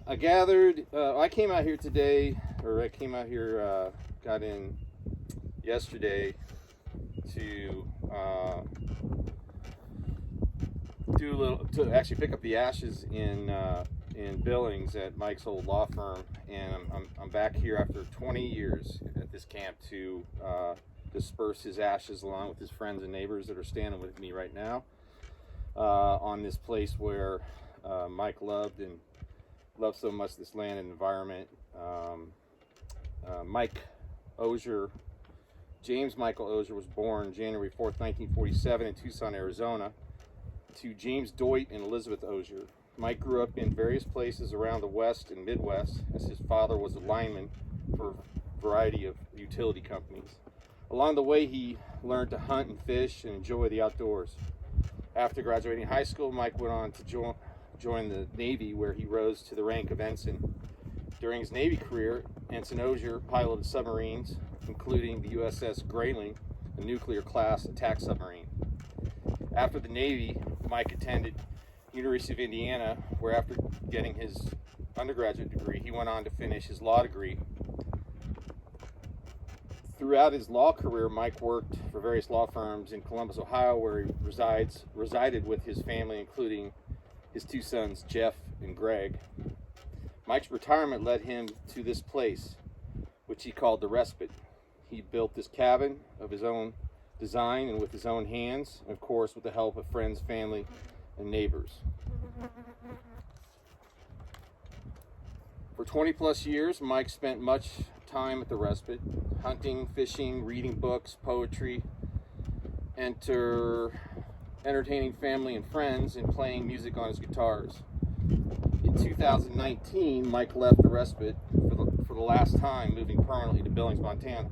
I came out here today, got in yesterday to actually pick up the ashes in Billings at Mike's old law firm, and I'm back here after 20 years at this camp to disperse his ashes along with his friends and neighbors that are standing with me right now on this place where Mike loved so much, this land and environment. Mike Ozier, James Michael Ozier, was born January 4th, 1947 in Tucson, Arizona, to James Doit and Elizabeth Ozier. Mike grew up in various places around the West and Midwest, as his father was a lineman for a variety of utility companies. Along the way, he learned to hunt and fish and enjoy the outdoors. After graduating high school, Mike went on to join the Navy, where he rose to the rank of ensign. During his Navy career, Ensign Ozier piloted submarines, including the USS Grayling, a nuclear-class attack submarine. After the Navy, Mike attended University of Indiana, where after getting his undergraduate degree, he went on to finish his law degree. Throughout his law career, Mike worked for various law firms in Columbus, Ohio, where he resided with his family, including his two sons, Jeff and Greg. Mike's retirement led him to this place, which he called the Respite. He built this cabin of his own design and with his own hands, and of course with the help of friends, family, and neighbors. For 20 plus years, Mike spent much time at the Respite, hunting, fishing, reading books, poetry, entertaining family and friends, and playing music on his guitars. In 2019, Mike left the Respite for the last time, moving permanently to Billings, Montana.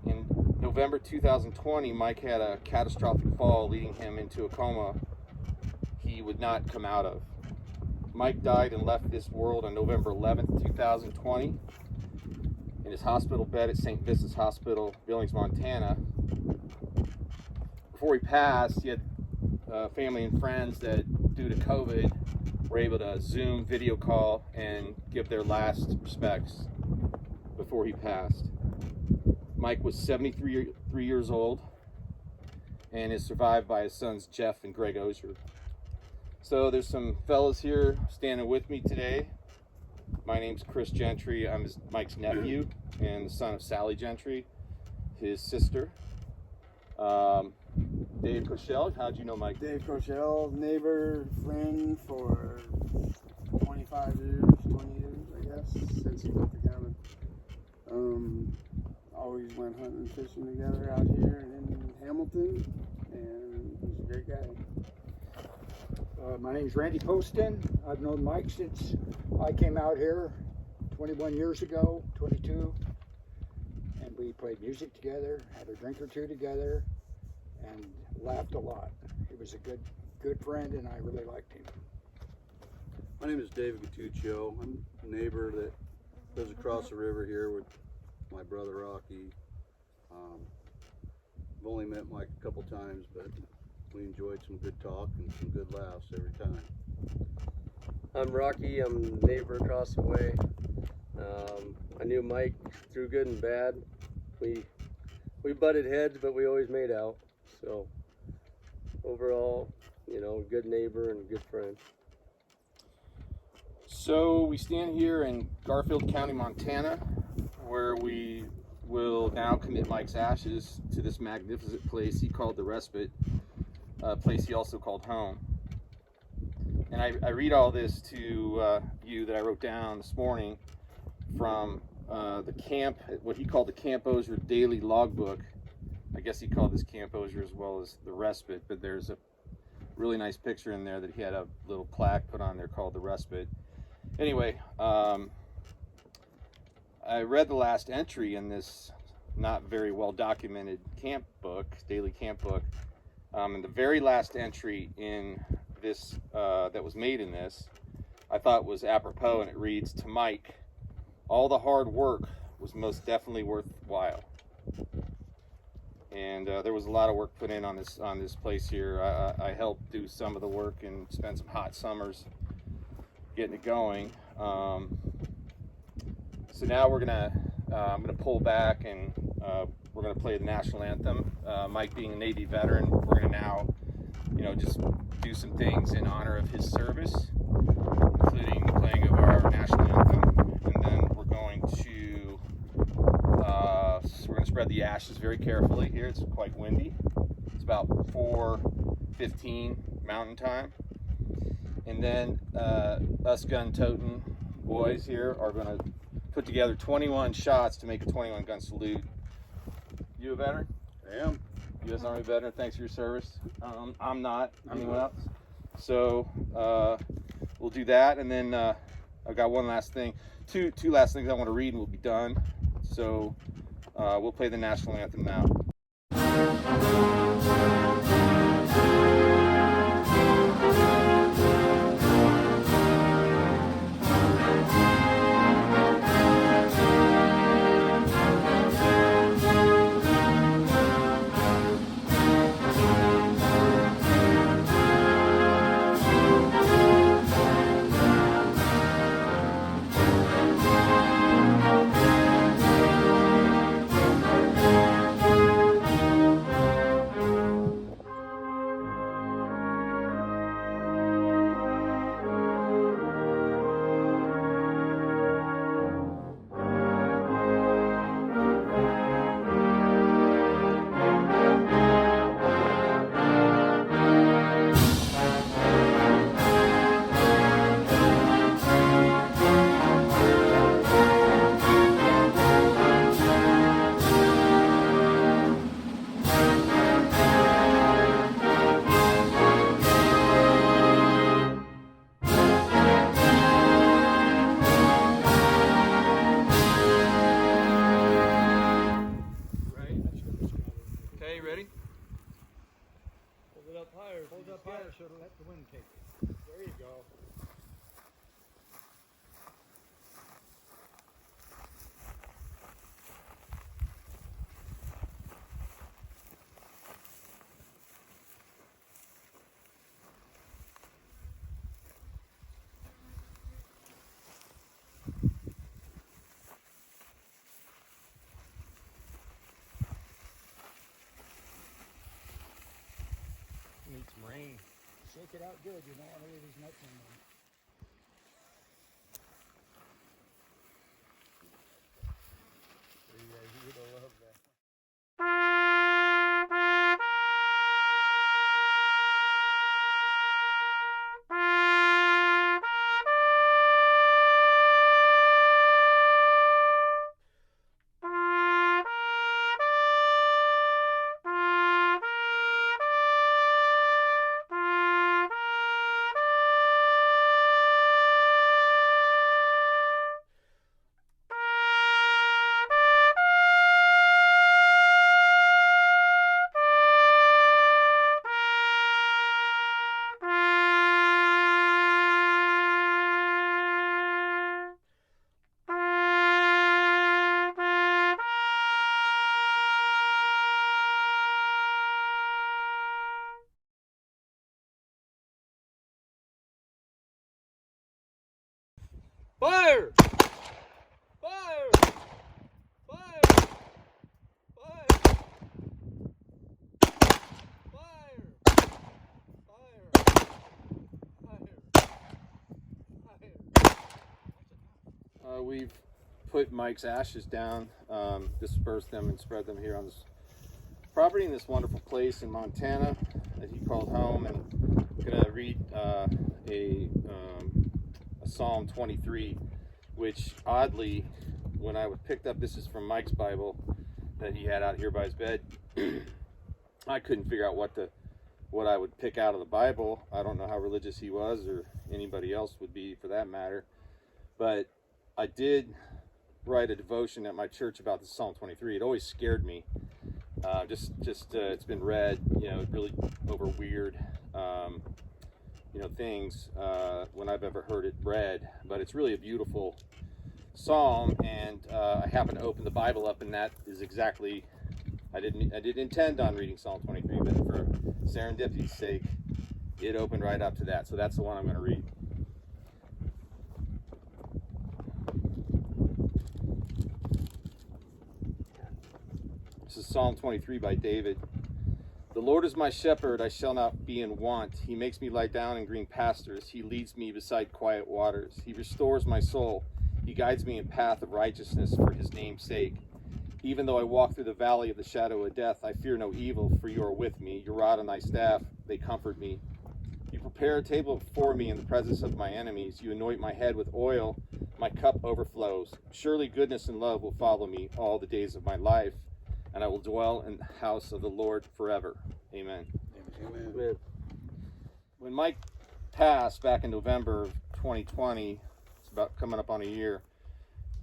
In November 2020, Mike had a catastrophic fall, leading him into a coma he would not come out of. Mike died and left this world on November 11th, 2020, in his hospital bed at St. Vincent's Hospital, Billings, Montana. Before he passed, he had family and friends that, due to COVID, were able to Zoom video call and give their last respects before he passed. Mike was 73 years old and is survived by his sons Jeff and Greg Ozier. So there's some fellas here standing with me today. My name's Chris Gentry. I'm Mike's nephew and the son of Sally Gentry, his sister. Dave Cochelle, how'd you know Mike? Dave Cochelle, neighbor, friend for 25 years, 20 years, I guess, since he built the cabin. Always went hunting and fishing together out here in Hamilton, and he's a great guy. My name's Randy Poston. I've known Mike since I came out here 21 years ago, 22, and we played music together, had a drink or two together, and laughed a lot. He was a good friend, and I really liked him. My name is David Gattuccio. I'm a neighbor that lives across the river here with my brother Rocky. I've only met Mike a couple times, but we enjoyed some good talk and some good laughs every time. I'm Rocky. I'm a neighbor across the way. I knew Mike through good and bad. We butted heads, but we always made out. So overall, good neighbor and good friend. So we stand here in Garfield County, Montana, where we will now commit Mike's ashes to this magnificent place he called the Respite, a place he also called home. And I read all this to you that I wrote down this morning from the camp, what he called the Camp Ozier daily logbook. I guess he called this Camp Ozier as well as the Respite, but there's a really nice picture in there that he had a little plaque put on there called the Respite. Anyway, I read the last entry in this not very well documented camp book, daily camp book, and the very last entry in this that was made in this, I thought was apropos, and it reads, "To Mike, all the hard work was most definitely worthwhile." And there was a lot of work put in on this place here. I helped do some of the work and spent some hot summers getting it going. So now we're gonna, I'm gonna pull back and we're gonna play the national anthem. Mike being a Navy veteran, we're gonna now, just do some things in honor of his service, including the playing of our national anthem, and then we're going to spread the ashes very carefully here. It's quite windy. It's about 4:15 Mountain Time, and then us gun-toting boys here are going to put together 21 shots to make a 21 gun salute. You a veteran? I am. U.S. Army veteran. Thanks for your service. I'm not. Anyone else? So we'll do that, and then I've got one last thing. Two last things I want to read, and we'll be done. So we'll play the national anthem now. Ready? Hold it up higher. Hold it up higher so to let the wind take it. There you go. Need some rain. Shake it out good. You don't want to leave these nuts in there. You're gonna love that. Fire! Fire! Fire! Fire! Fire! Fire! We've put Mike's ashes down, dispersed them and spread them here on this property in this wonderful place in Montana that he called home, and I'm going to read a Psalm 23, which oddly, when I picked up, this is from Mike's Bible that he had out here by his bed, I couldn't figure out what I would pick out of the Bible. I don't know how religious he was, or anybody else would be for that matter, but I did write a devotion at my church about the Psalm 23. It always scared me. It's been read, really over weird, things when I've ever heard it read. But it's really a beautiful psalm, and I happened to open the Bible up, and that is exactly. I didn't intend on reading Psalm 23, but for serendipity's sake, it opened right up to that. So that's the one I'm going to read. This is Psalm 23 by David. The Lord is my shepherd, I shall not be in want. He makes me lie down in green pastures. He leads me beside quiet waters. He restores my soul. He guides me in path of righteousness for his name's sake. Even though I walk through the valley of the shadow of death, I fear no evil, for you are with me. Your rod and thy staff, they comfort me. You prepare a table before me in the presence of my enemies. You anoint my head with oil. My cup overflows. Surely goodness and love will follow me all the days of my life, and I will dwell in the house of the Lord forever. Amen. Amen. Amen. When Mike passed back in November of 2020, it's about coming up on a year,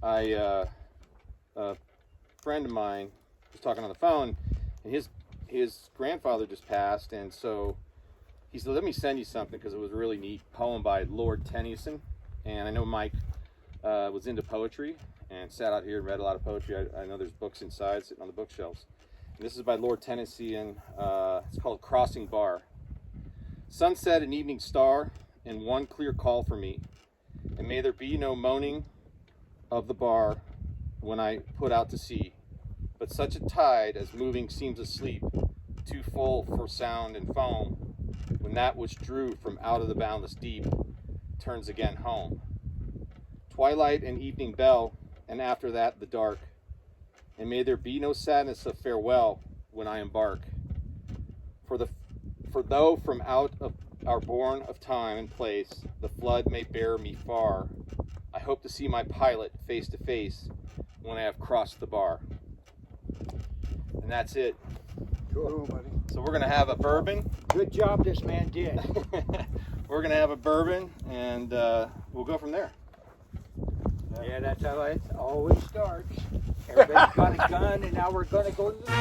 a friend of mine was talking on the phone, and his grandfather just passed, and so he said, let me send you something, because it was a really neat poem by Lord Tennyson. And I know Mike was into poetry and sat out here and read a lot of poetry. I know there's books inside sitting on the bookshelves. And this is by Lord Tennyson. It's called Crossing Bar. Sunset and evening star, and one clear call for me. And may there be no moaning of the bar when I put out to sea, but such a tide as moving seems asleep, too full for sound and foam, when that which drew from out of the boundless deep turns again home. Twilight and evening bell, and after that the dark, and may there be no sadness of farewell when I embark. For though from out of our bourne of time and place the flood may bear me far, I hope to see my pilot face to face when I have crossed the bar. And that's it. Cool, buddy. So we're gonna have a bourbon. Good job this man did. We're gonna have a bourbon, and we'll go from there. Yeah, that's how it always starts. Everybody's got a gun, and now we're gonna go to the